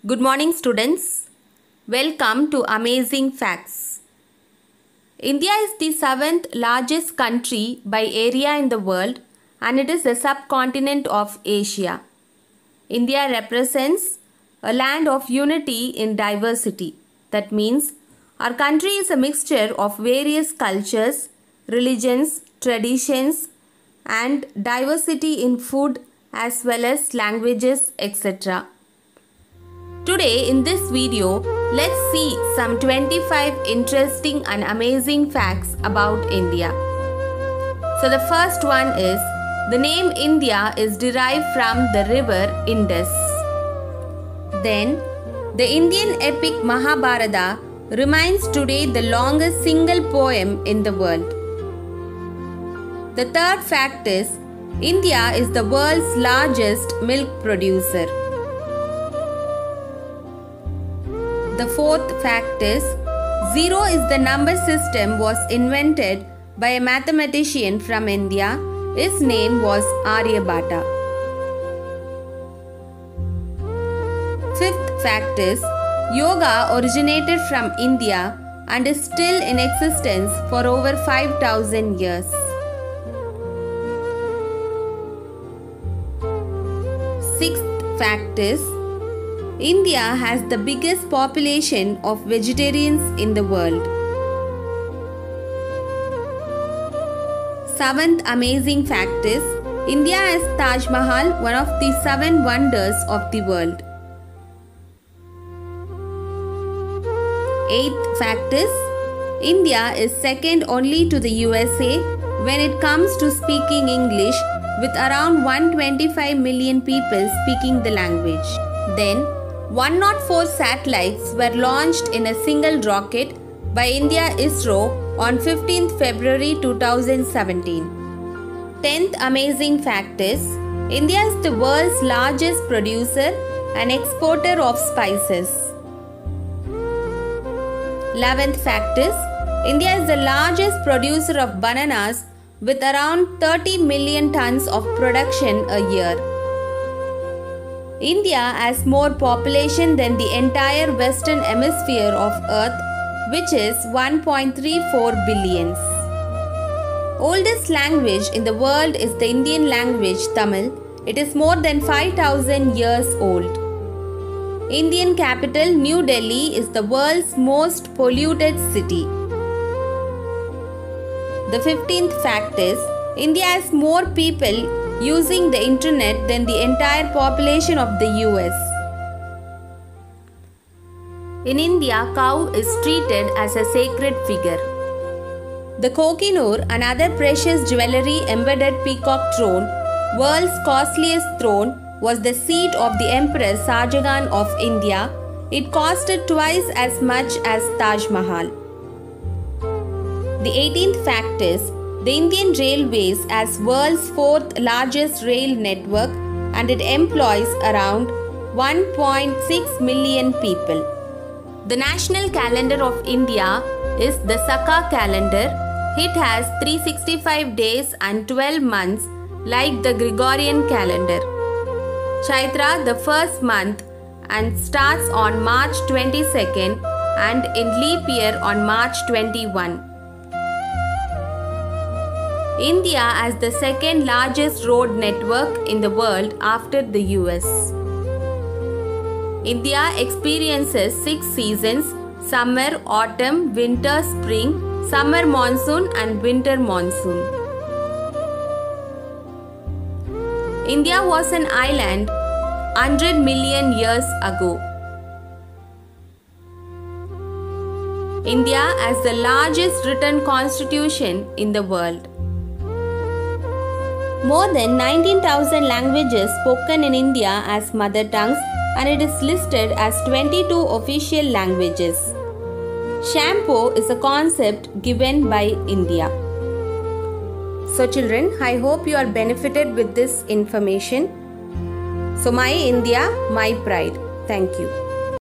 Good morning, students. Welcome to Amazing Facts. India is the 7th largest country by area in the world, and it is the subcontinent of Asia. India represents a land of unity in diversity. That means our country is a mixture of various cultures, religions, traditions, and diversity in food as well as languages, etc. Today in this video, let's see some 25 interesting and amazing facts about India. So the first one is, the name India is derived from the river Indus. Then, the Indian epic Mahabharata remains today the longest single poem in the world. The third fact is, India is the world's largest milk producer. The fourth fact is, zero is the number system was invented by a mathematician from India. His name was Aryabhata. Fifth fact is, yoga originated from India and is still in existence for over 5,000 years. Sixth fact is, India has the biggest population of vegetarians in the world. Seventh amazing fact is, India has Taj Mahal, one of the 7 wonders of the world. Eighth fact is, India is second only to the USA when it comes to speaking English, with around 125 million people speaking the language. Then, 104 satellites were launched in a single rocket by India ISRO on 15th February 2017. 10th amazing fact is, India is the world's largest producer and exporter of spices. 11th fact is, India is the largest producer of bananas with around 30 million tons of production a year. India has more population than the entire western hemisphere of Earth, which is 1.34 billion. Oldest language in the world is the Indian language Tamil. It is more than 5,000 years old. Indian capital New Delhi is the world's most polluted city. The 15th fact is, India has more people using the internet than the entire population of the US. In India, cow is treated as a sacred figure. The Kohinoor and other precious jewellery embedded peacock throne, world's costliest throne, was the seat of the Empress Shahjahan of India. It costed twice as much as Taj Mahal. The 18th fact is, the Indian Railways has world's 4th largest rail network and it employs around 1.6 million people. The national calendar of India is the Saka calendar. It has 365 days and 12 months like the Gregorian calendar. Chaitra, the first month, and starts on March 22nd and in leap year on March 21. India has the second largest road network in the world after the US. India experiences 6 seasons: summer, autumn, winter, spring, summer monsoon and winter monsoon. India was an island 100 million years ago. India has the largest written constitution in the world. More than 19,000 languages spoken in India as mother tongues, and it is listed as 22 official languages. Shampoo is a concept given by India. So children, I hope you are benefited with this information. So my India, my pride. Thank you.